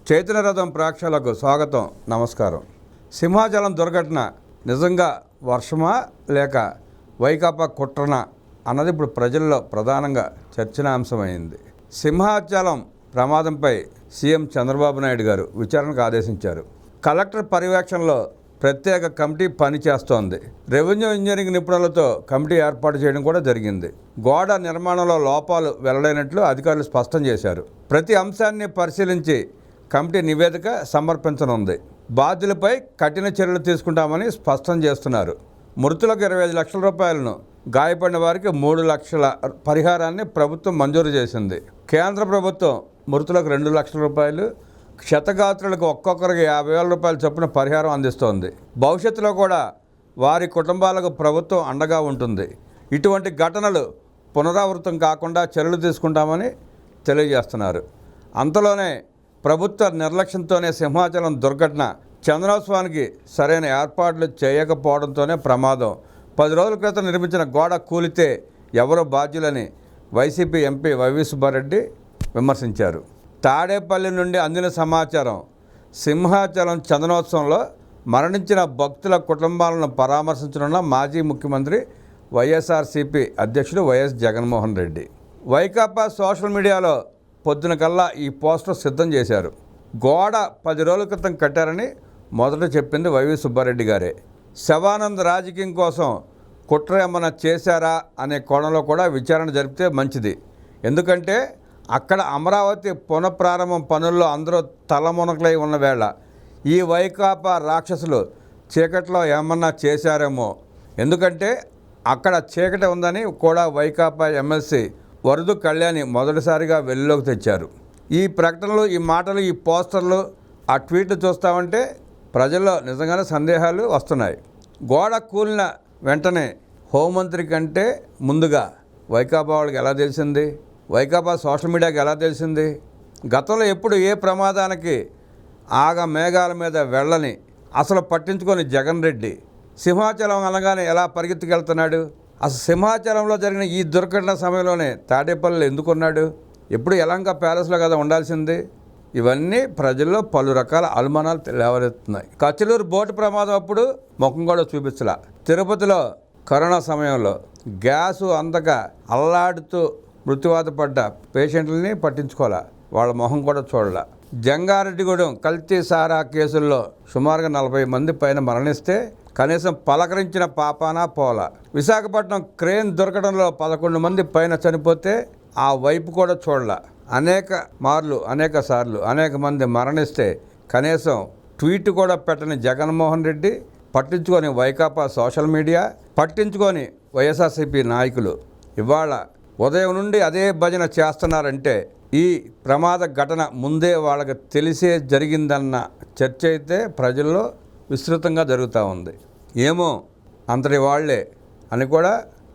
చైతన్య రథం ప్రేక్షకులకు స్వాగతం, నమస్కారం. సింహాచలం దుర్ఘటన నిజంగా వర్షమా లేక వైకాపా కుట్రనా అన్నది ఇప్పుడు ప్రజల్లో ప్రధానంగా చర్చనాంశమైంది. సింహాచలం ప్రమాదంపై సీఎం చంద్రబాబు నాయుడు గారు విచారణకు ఆదేశించారు. కలెక్టర్ పర్యవేక్షణలో ప్రత్యేక కమిటీ పనిచేస్తోంది. రెవెన్యూ ఇంజనీరింగ్ నిపుణులతో కమిటీ ఏర్పాటు చేయడం కూడా జరిగింది. గోడ నిర్మాణంలో లోపాలు వెల్లడైనట్లు అధికారులు స్పష్టం చేశారు. ప్రతి అంశాన్ని పరిశీలించి కమిటీ నివేదిక సమర్పించనుంది. బాధ్యులపై కఠిన చర్యలు తీసుకుంటామని స్పష్టం చేస్తున్నారు. మృతులకు 25 లక్షల రూపాయలను, గాయపడిన వారికి 3 లక్షల పరిహారాన్ని ప్రభుత్వం మంజూరు చేసింది. కేంద్ర ప్రభుత్వం మృతులకు 2 లక్షల రూపాయలు, క్షతగాత్రులకు ఒక్కొక్కరికి 50,000 రూపాయల చొప్పున పరిహారం అందిస్తోంది. భవిష్యత్తులో కూడా వారి కుటుంబాలకు ప్రభుత్వం అండగా ఉంటుంది. ఇటువంటి ఘటనలు పునరావృతం కాకుండా చర్యలు తీసుకుంటామని తెలియజేస్తున్నారు. అంతలోనే ప్రభుత్వ నిర్లక్ష్యంతోనే సింహాచలం దుర్ఘటన, చందనోత్సవానికి సరైన ఏర్పాట్లు చేయకపోవడంతోనే ప్రమాదం. 10 రోజుల క్రితం నిర్మించిన గోడ కూలితే ఎవరు బాధ్యులని వైసీపీ ఎంపీ వైవి సుబ్బారెడ్డి విమర్శించారు. తాడేపల్లి నుండి అందిన సమాచారం, సింహాచలం చందనోత్సవంలో మరణించిన భక్తుల కుటుంబాలను పరామర్శించనున్న మాజీ ముఖ్యమంత్రి వైఎస్ఆర్సీపీ అధ్యక్షుడు వైఎస్ జగన్మోహన్ రెడ్డి. వైకాపా సోషల్ మీడియాలో పొద్దున కల్లా ఈ పోస్టర్ సిద్ధం చేశారు. గోడ 10 రోజుల క్రితం కట్టారని మొదట చెప్పింది వైవి సుబ్బారెడ్డి గారే. శవానంద్ రాజకీయం కోసం కుట్ర ఏమన్నా చేశారా అనే కోణంలో కూడా విచారణ జరిపితే మంచిది. ఎందుకంటే అక్కడ అమరావతి పునఃప్రారంభం పనుల్లో అందరూ తలమునకలై ఉన్న వేళ ఈ వైకాపా రాక్షసులు చీకట్లో ఏమన్నా చేశారేమో. ఎందుకంటే అక్కడ చీకటి ఉందని కూడా వైకాపా ఎమ్మెల్సీ వరదు కళ్యాణి మొదటిసారిగా వెలుగులోకి తెచ్చారు. ఈ ప్రకటనలు, ఈ మాటలు, ఈ పోస్టర్లు, ఆ ట్వీట్లు చూస్తామంటే ప్రజల్లో నిజంగానే సందేహాలు వస్తున్నాయి. గోడ కూలిన వెంటనే హోంమంత్రి కంటే ముందుగా వైకాపా వాళ్ళకి ఎలా తెలిసింది? వైకాపా సోషల్ మీడియాకి ఎలా తెలిసింది? గతంలో ఎప్పుడు ఏ ప్రమాదానికి మేఘాల మీద వెళ్ళని, అసలు పట్టించుకొని జగన్ రెడ్డి సింహాచలం అనగానే ఎలా పరిగెత్తుకెళ్తున్నాడు? అసలు సింహాచలంలో జరిగిన ఈ దుర్ఘటన సమయంలోనే తాడేపల్లిలో ఎందుకున్నాడు? ఎప్పుడు యలంక ప్యాలెస్లో కదా ఉండాల్సింది? ఇవన్నీ ప్రజల్లో పలు రకాల అనుమానాలు లేవనెత్తున్నాయి. కచ్చలూరు బోటు ప్రమాదం అప్పుడు ముఖం కూడా చూపించలా. తిరుపతిలో కరోనా సమయంలో గ్యాసు అందక అల్లాడుతూ మృత్యువాత పడ్డ పేషెంట్లని పట్టించుకోవాలా, వాళ్ళ మొహం కూడా చూడాల. జంగారెడ్డిగూడెం కల్తీ సారా కేసుల్లో సుమారుగా 40 మంది పైన మరణిస్తే కనీసం పలకరించిన పాపానా పోలా. విశాఖపట్నం క్రేన్ దుర్ఘటనలో 11 మంది పైన చనిపోతే ఆ వైపు కూడా చూడాల. అనేక సార్లు అనేక మంది మరణిస్తే కనీసం ట్వీట్ కూడా పెట్టని జగన్మోహన్ రెడ్డి, పట్టించుకొని వైకాపా సోషల్ మీడియా, పట్టించుకొని వైఎస్ఆర్సీపీ నాయకులు ఇవాళ ఉదయం నుండి అదే భజన చేస్తున్నారంటే ఈ ప్రమాద ఘటన ముందే వాళ్ళకి తెలిసే జరిగిందన్న చర్చ అయితే ప్రజల్లో విస్తృతంగా జరుగుతూ ఉంది. ఏమో అంతటి వాళ్లే అని కూడా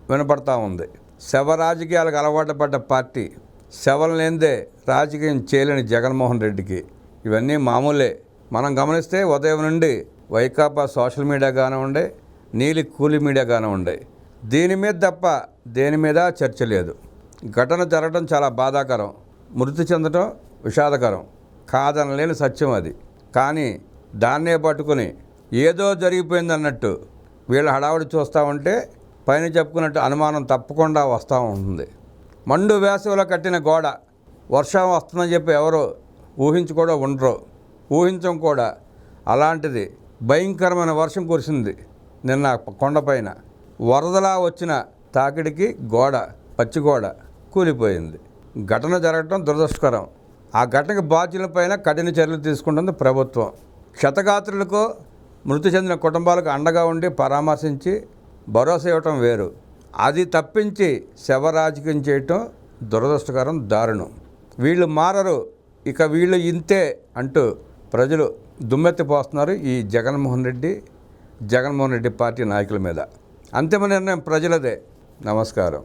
వినపడతా ఉంది. శవ రాజకీయాలకు అలవాటు పడ్డ పార్టీ, శవం లేనిదే రాజకీయం చేయలేని జగన్మోహన్ రెడ్డికి ఇవన్నీ మామూలే. మనం గమనిస్తే ఉదయం నుండి వైకాపా సోషల్ మీడియా కానివ్వండి, నీలి కూలి మీడియా కానివ్వండి, దీని మీద తప్ప దేని మీద చర్చ లేదు. ఘటన జరగడం చాలా బాధాకరం, మృతి చెందడం విషాదకరం, కాదనలేని సత్యం అది. కానీ దాన్నే పట్టుకుని ఏదో జరిగిపోయిందన్నట్టు వీళ్ళ హడావుడి చూస్తూ ఉంటే పైన చెప్పుకున్నట్టు అనుమానం తప్పకుండా వస్తూ ఉంటుంది. మండు వేసవిలో కట్టిన గోడ వర్షం వస్తుందని చెప్పి ఎవరో ఊహించుకోవడం ఉండరు, ఊహించం కూడా. అలాంటిది భయంకరమైన వర్షం కురిసింది నిన్న కొండపైన. వరదలా వచ్చిన తాకిడికి పచ్చి గోడ కూలిపోయింది. ఘటన జరగడం దురదృష్టకరం. ఆ ఘటనకు బాధ్యులపైన కఠిన చర్యలు తీసుకుంటుంది ప్రభుత్వం. క్షతగాత్రులకు, మృతి చెందిన కుటుంబాలకు అండగా ఉండి పరామర్శించి భరోసా ఇవ్వటం వేరు. అది తప్పించి శవ రాజకీయం చేయటం దురదృష్టకరం, దారుణం. వీళ్ళు మారరు, ఇక వీళ్ళు ఇంతే అంటూ ప్రజలు దుమ్మెత్తిపోస్తున్నారు ఈ జగన్మోహన్ రెడ్డి పార్టీ నాయకుల మీద. అంతిమ నిర్ణయం ప్రజలదే. నమస్కారం.